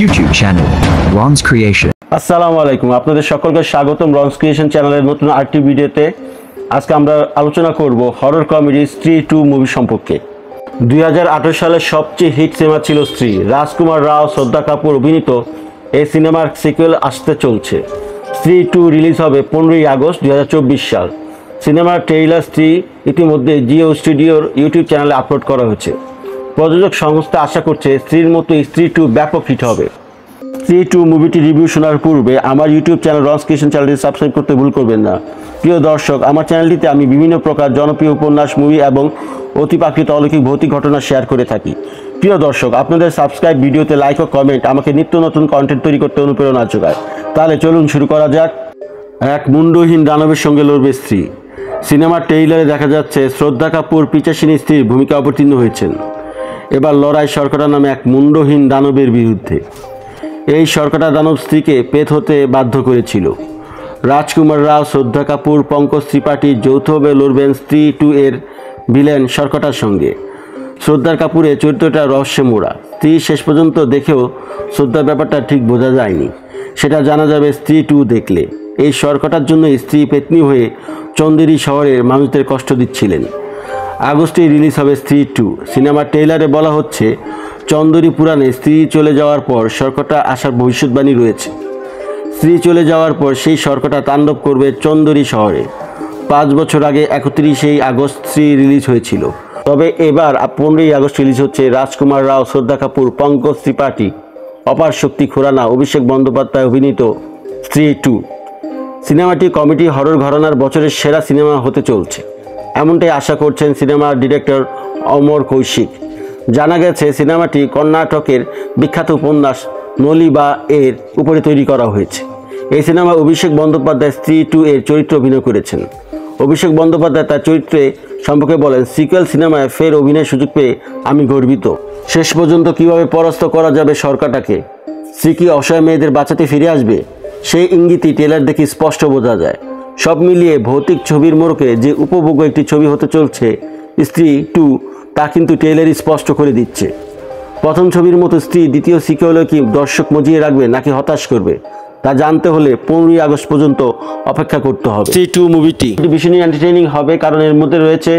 YouTube channel, Ron's Creation. আসসালামু আলাইকুম, আপনাদের সকলকে স্বাগতম রনস ক্রিয়েশন চ্যানেলের নতুন আরেকটি ভিডিওতে। আজকে আমরা আলোচনা করব হরর কমেডি স্ত্রী 2 মুভি সম্পর্কে। 2018 সালের সবচেয়ে হিট সিনেমা ছিল স্ত্রী। রাজকুমার রাও, শ্রদ্ধা কাপুর অভিনীত এই সিনেমার সিকুয়েল আসতে চলছে। স্ত্রী 2 রিলিজ হবে 15ই আগস্ট 2024 সাল। সিনেমার ট্রেইলার স্ত্রী ইতিমধ্যে জিও স্টুডিওর ইউটিউব চ্যানেলে আপলোড করা হয়েছে। প্রযোজক সংস্থা আশা করছে স্ত্রীর মতো স্ত্রী 2 ব্যাপক হিট হবে। স্ত্রী 2 মুভিটি রিভিউ শোনার পূর্বে আমার ইউটিউব চ্যানেল রনস ক্রিয়েশন চ্যানেলটি সাবস্ক্রাইব করতে ভুল করবেন না। প্রিয় দর্শক, আমার চ্যানেলটিতে আমি বিভিন্ন প্রকার জনপ্রিয় উপন্যাস, মুভি এবং অতিপ্রাকৃত অলৌকিক ভৌতিক ঘটনা শেয়ার করে থাকি। প্রিয় দর্শক, আপনাদের সাবস্ক্রাইব, ভিডিওতে লাইক ও কমেন্ট আমাকে নিত্য নতুন কন্টেন্ট তৈরি করতে অনুপ্রেরণা যোগায়। তাহলে চলুন শুরু করা যাক। এক মুন্ডহীন দানবের সঙ্গে লড়বে স্ত্রী। সিনেমার ট্রেইলারে দেখা যাচ্ছে শ্রদ্ধা কাপুর পিচাসিনী স্ত্রীর ভূমিকা অবতীর্ণ হয়েছেন। এবার লড়াই সরকাটা নামে এক মুন্ডহীন দানবের বিরুদ্ধে। এই সরকাটা দানব স্ত্রীকে পেত হতে বাধ্য করেছিল। রাজকুমার রাও, শ্রদ্ধা কাপুর, পঙ্কজ ত্রিপাঠী যৌথভাবে লড়বেন স্ত্রী 2 এর ভিলেন সরকাটার সঙ্গে। শ্রদ্ধা কাপুরের চরিত্রটা রহস্যে মোড়া। স্ত্রী শেষ পর্যন্ত দেখেও শ্রদ্ধার ব্যাপারটা ঠিক বোঝা যায়নি, সেটা জানা যাবে স্ত্রী 2 দেখলে। এই সরকাটার জন্য স্ত্রী পেতনি হয়ে চন্দেরি শহরের মানুষদের কষ্ট দিচ্ছিলেন। আগস্টে রিলিজ হবে স্ত্রী 2। সিনেমার ট্রেইলারে বলা হচ্ছে চন্দরী পুরাণে স্ত্রী চলে যাওয়ার পর সরকাটা আসার ভবিষ্যৎবাণী রয়েছে। স্ত্রী চলে যাওয়ার পর সেই সরকাটা তাণ্ডব করবে চন্দরী শহরে। 5 বছর আগে 31শে আগস্ট স্ত্রী রিলিজ হয়েছিল। তবে এবার 15ই আগস্ট রিলিজ হচ্ছে রাজকুমার রাও, শ্রদ্ধা কাপুর, পঙ্কজ ত্রিপাঠী, অপার শক্তি খুরানা, অভিষেক বন্দ্যোপাধ্যায় অভিনীত স্ত্রী 2। সিনেমাটি কমেডি হরর ঘরানার বছরের সেরা সিনেমা হতে চলছে, এমনটাই আশা করছেন সিনেমার ডিরেক্টর অমর কৌশিক। জানা গেছে সিনেমাটি কর্ণাটকের বিখ্যাত উপন্যাস নলিবা এর উপরে তৈরি করা হয়েছে। এই সিনেমায় অভিষেক বন্দ্যোপাধ্যায় স্ত্রী 2 এর চরিত্র অভিনয় করেছেন। অভিষেক বন্দ্যোপাধ্যায় তার চরিত্রে সম্পর্কে বলেন, সিকুয়েল সিনেমায় ফের অভিনয়ের সুযোগ পেয়ে আমি গর্বিত। শেষ পর্যন্ত কিভাবে পরাস্ত করা যাবে সরকারটাকে, স্ত্রী কি অসহায় মেয়েদের বাঁচাতে ফিরে আসবে, সেই ইঙ্গিতই ট্রেলার দেখে স্পষ্ট বোঝা যায়। সব মিলিয়ে ভৌতিক ছবির মোড়কে যে উপভোগ্য একটি ছবি হতে চলছে স্ত্রী 2, তা কিন্তু ট্রেলারই স্পষ্ট করে দিচ্ছে। প্রথম ছবির মতো স্ত্রী দ্বিতীয় সিকুয়েলে কি দর্শক মজিয়ে রাখবে নাকি হতাশ করবে, তা জানতে হলে 15ই আগস্ট পর্যন্ত অপেক্ষা করতে হবে। স্ত্রী 2 মুভিটি ভীষণই এন্টারটেইনিং হবে, কারণ এর মধ্যে রয়েছে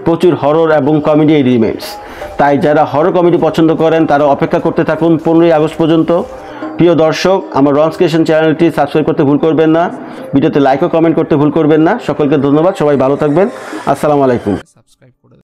প্রচুর হরর এবং কমেডি এলিমেন্টস। তাই যারা হরর কমেডি পছন্দ করেন তারা অপেক্ষা করতে থাকুন 15ই আগস্ট পর্যন্ত। প্রিয় দর্শক, আমার রনস ক্রিয়েশন চ্যানেলটি সাবস্ক্রাইব করতে ভুল করবেন না, ভিডিওতে লাইক ও কমেন্ট করতে ভুল করবেন না। সকলকে ধন্যবাদ, সবাই ভালো থাকবেন। আসসালামু আলাইকুম।